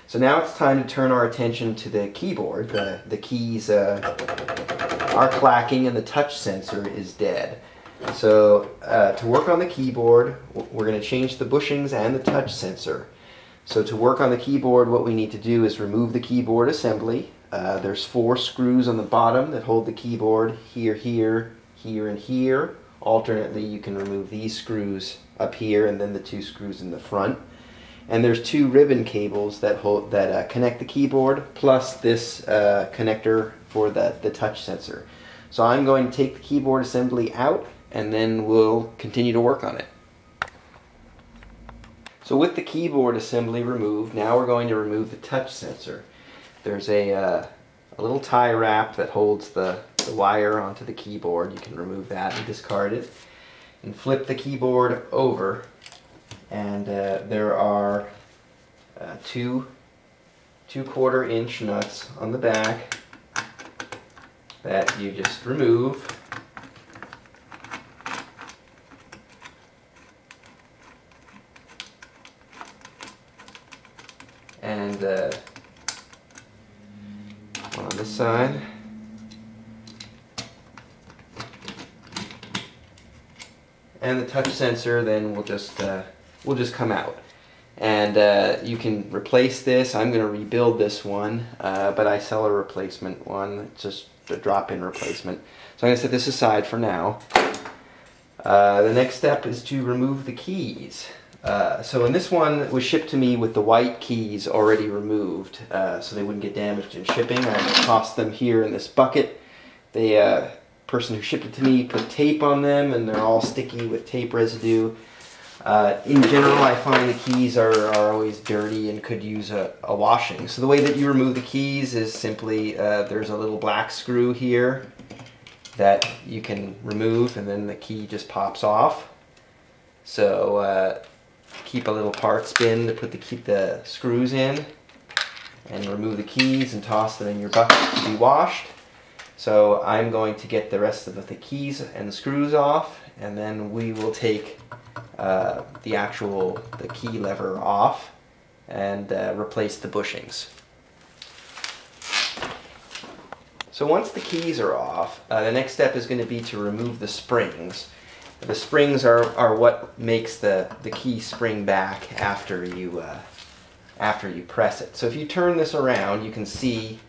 So now it's time to turn our attention to the keyboard. The keys are clacking and the touch sensor is dead. So to work on the keyboard, we're going to change the bushings and the touch sensor. So to work on the keyboard, what we need to do is remove the keyboard assembly. There's 4 screws on the bottom that hold the keyboard here, here, here, and here. Alternately, you can remove these screws up here and then the 2 screws in the front. And there's 2 ribbon cables that connect the keyboard, plus this connector for the touch sensor. So I'm going to take the keyboard assembly out, and then we'll continue to work on it. So with the keyboard assembly removed, now we're going to remove the touch sensor. There's a little tie wrap that holds the wire onto the keyboard. You can remove that and discard it. And flip the keyboard over, and there are 2 2/4-inch nuts on the back that you just remove. And one on this side. And the touch sensor then will just come out. And you can replace this. I'm going to rebuild this one, but I sell a replacement one. It's just a drop-in replacement. So I'm going to set this aside for now. The next step is to remove the keys. So in this one, it was shipped to me with the white keys already removed, so they wouldn't get damaged in shipping. I tossed them here in this bucket. The person who shipped it to me put tape on them, and they're all sticky with tape residue. In general, I find the keys are always dirty and could use a washing. So the way that you remove the keys is simply, there's a little black screw here that you can remove, and then the key just pops off. So keep a little part spin to keep the screws in, and remove the keys and toss them in your bucket to be washed. So I'm going to get the rest of the keys and the screws off, and then we will take the key lever off and replace the bushings. So once the keys are off, the next step is going to be to remove the springs. The springs are what makes the key spring back after you press it. So if you turn this around, you can see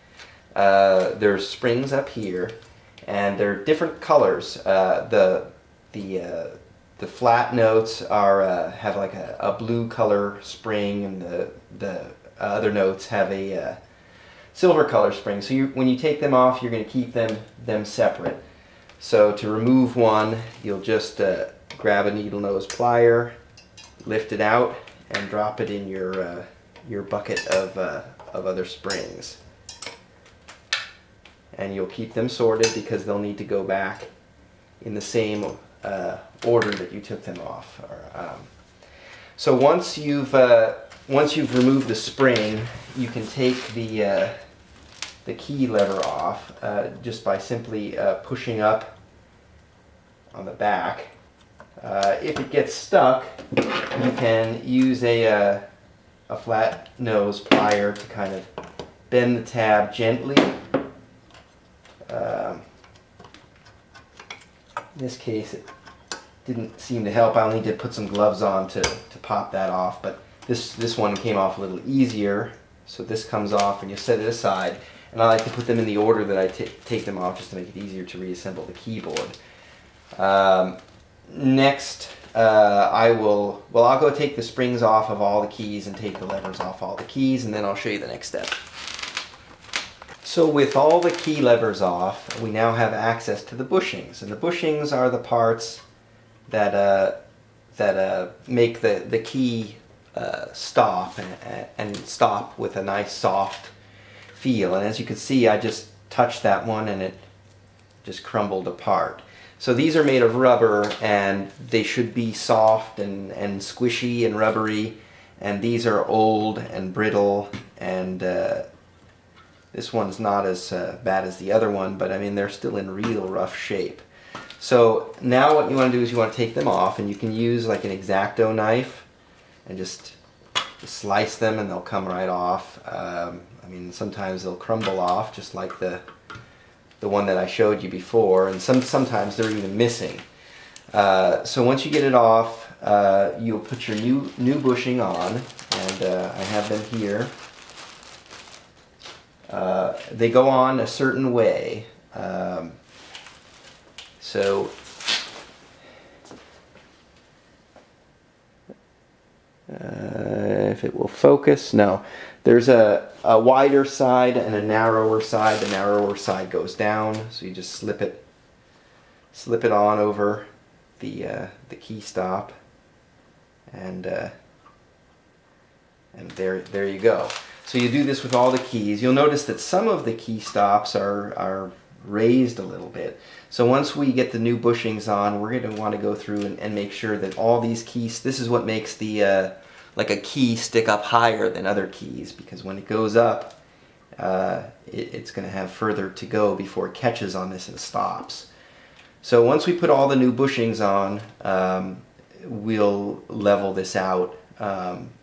there's springs up here, and they're different colors. The flat notes have like a blue color spring, and the other notes have a silver color spring. So when you take them off, you're going to keep them separate. So to remove one, you'll just grab a needle nose plier, lift it out, and drop it in your bucket of other springs. And you'll keep them sorted because they'll need to go back in the same order that you took them off. So once you've removed the spring, you can take the key lever off just by simply pushing up on the back. If it gets stuck, you can use a flat nose plier to kind of bend the tab gently. In this case, it didn't seem to help. I'll need to put some gloves on to pop that off, but this one came off a little easier. So this comes off, and you set it aside. And I like to put them in the order that I take them off, just to make it easier to reassemble the keyboard. Next, I'll go take the springs off of all the keys and take the levers off all the keys, and then I'll show you the next step. So with all the key levers off, we now have access to the bushings, and the bushings are the parts that make the key stop and stop with a nice soft feel. And as you can see, I just touched that one and it just crumbled apart. So these are made of rubber, and they should be soft and squishy and rubbery, and these are old and brittle, and this one's not as bad as the other one, but I mean, they're still in real rough shape. So now what you want to do is you want to take them off, and you can use like an X-Acto knife and just slice them and they'll come right off. I mean, sometimes they'll crumble off, just like the one that I showed you before, and sometimes they're even missing. So once you get it off, you'll put your new bushing on, and I have them here. They go on a certain way. So if it will focus, no. There's a wider side and a narrower side. The narrower side goes down, so you just slip it on over the key stop, and there you go. So you do this with all the keys. You'll notice that some of the key stops are raised a little bit. So once we get the new bushings on, we're going to want to go through and make sure that all these keys, this is what makes the like a key stick up higher than other keys, because when it goes up, it's going to have further to go before it catches on this and stops. So once we put all the new bushings on, we'll level this out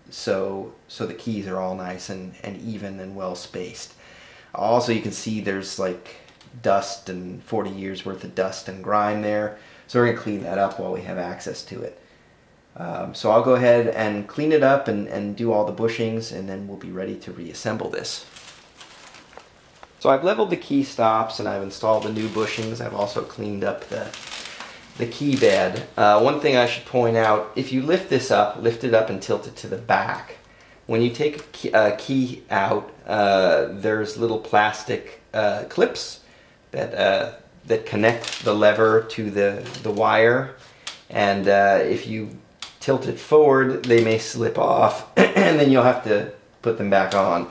so the keys are all nice and even and well spaced. Also, you can see there's like dust and 40 years worth of dust and grime there, so we're going to clean that up while we have access to it. So I'll go ahead and clean it up and do all the bushings, and then we'll be ready to reassemble this. So I've leveled the key stops and I've installed the new bushings. I've also cleaned up the key bed. One thing I should point out, if you lift this up, lift it up and tilt it to the back, when you take a key out, there's little plastic clips that connect the lever to the wire, and if you tilt it forward, they may slip off and then you'll have to put them back on.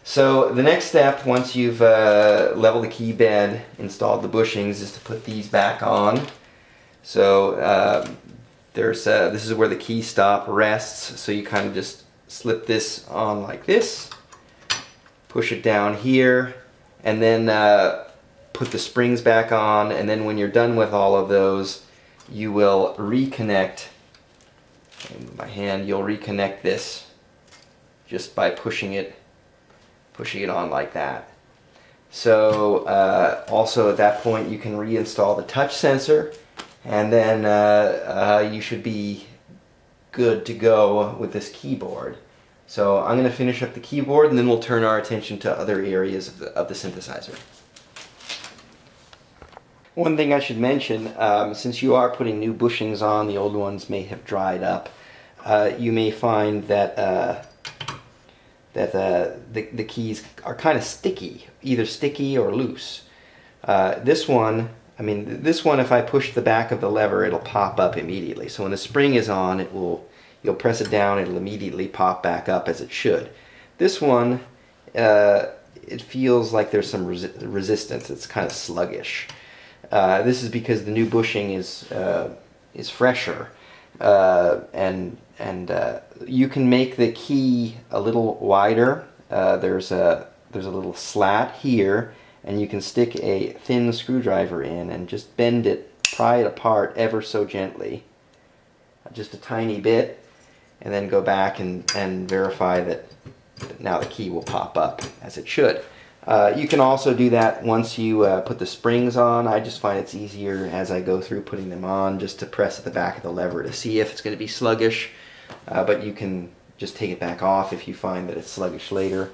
So the next step, once you've leveled the key bed, installed the bushings, is to put these back on. So this is where the key stop rests, so you kind of just slip this on like this, push it down here, and then put the springs back on, and then when you're done with all of those, you will reconnect, with my hand, you'll reconnect this just by pushing it on like that. So also at that point you can reinstall the touch sensor, and then you should be good to go with this keyboard. So I'm going to finish up the keyboard, and then we'll turn our attention to other areas of the synthesizer. One thing I should mention, since you are putting new bushings on, the old ones may have dried up. You may find that the keys are kind of sticky, either sticky or loose. This one, if I push the back of the lever, it'll pop up immediately. So when the spring is on, you'll press it down, it'll immediately pop back up as it should. This one, it feels like there's some resistance. It's kind of sluggish. This is because the new bushing is fresher, and you can make the key a little wider. There's a little slat here, and you can stick a thin screwdriver in and just bend it, pry it apart ever so gently, just a tiny bit, and then go back and verify that now the key will pop up as it should. You can also do that once you put the springs on. I just find it's easier as I go through putting them on just to press at the back of the lever to see if it's going to be sluggish, but you can just take it back off if you find that it's sluggish later.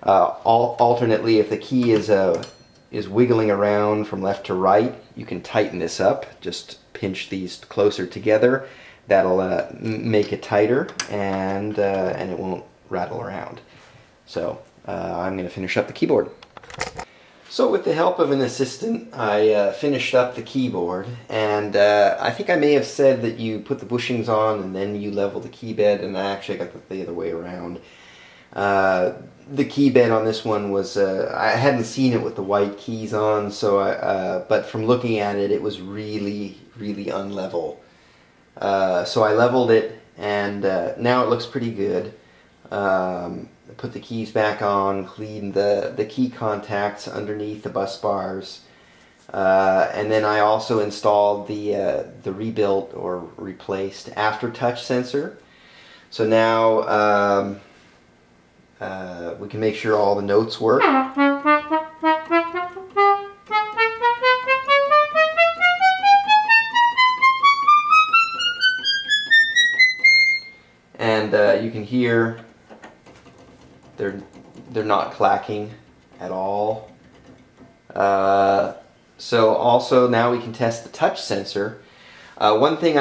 Alternately, if the key is wiggling around from left to right, you can tighten this up. Just pinch these closer together. That'll make it tighter, and it won't rattle around. So I'm going to finish up the keyboard. So with the help of an assistant, I finished up the keyboard, and I think I may have said that you put the bushings on and then you level the key bed, and I actually got the other way around. The key bed on this one was, I hadn't seen it with the white keys on, so but from looking at it, it was really, really unlevel. So I leveled it, and now it looks pretty good. Put the keys back on, cleaned the key contacts underneath the bus bars, and then I also installed the rebuilt or replaced aftertouch sensor. So now we can make sure all the notes work. And you can hear they're not clacking at all. So also now we can test the touch sensor. One thing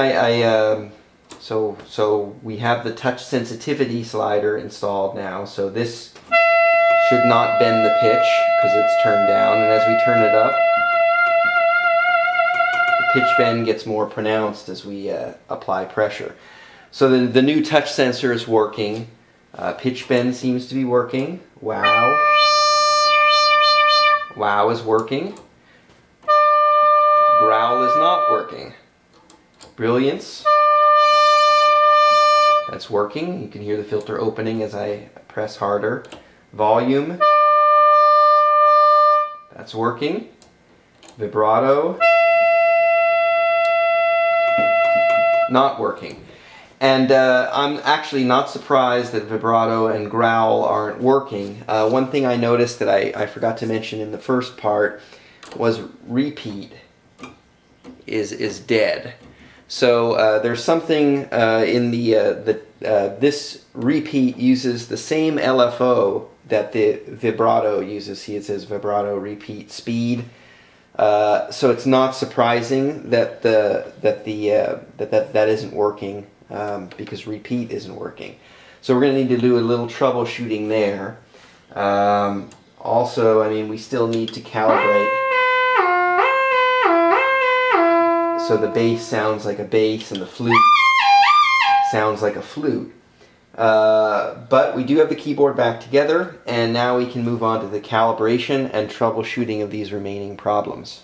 so we have the touch sensitivity slider installed now, so this should not bend the pitch because it's turned down, and as we turn it up, the pitch bend gets more pronounced as we apply pressure. So the new touch sensor is working. Pitch bend seems to be working. Wow. Wow is working. Growl is not working. Brilliance. That's working. You can hear the filter opening as I press harder. Volume. That's working. Vibrato. Not working. And I'm actually not surprised that vibrato and growl aren't working. One thing I noticed that I forgot to mention in the first part was repeat is dead. So there's something in this repeat uses the same LFO that the vibrato uses. See, it says vibrato repeat speed. So it's not surprising that that isn't working. Because repeat isn't working. So we're going to need to do a little troubleshooting there. Also, I mean, we still need to calibrate so the bass sounds like a bass and the flute sounds like a flute. But we do have the keyboard back together, and now we can move on to the calibration and troubleshooting of these remaining problems.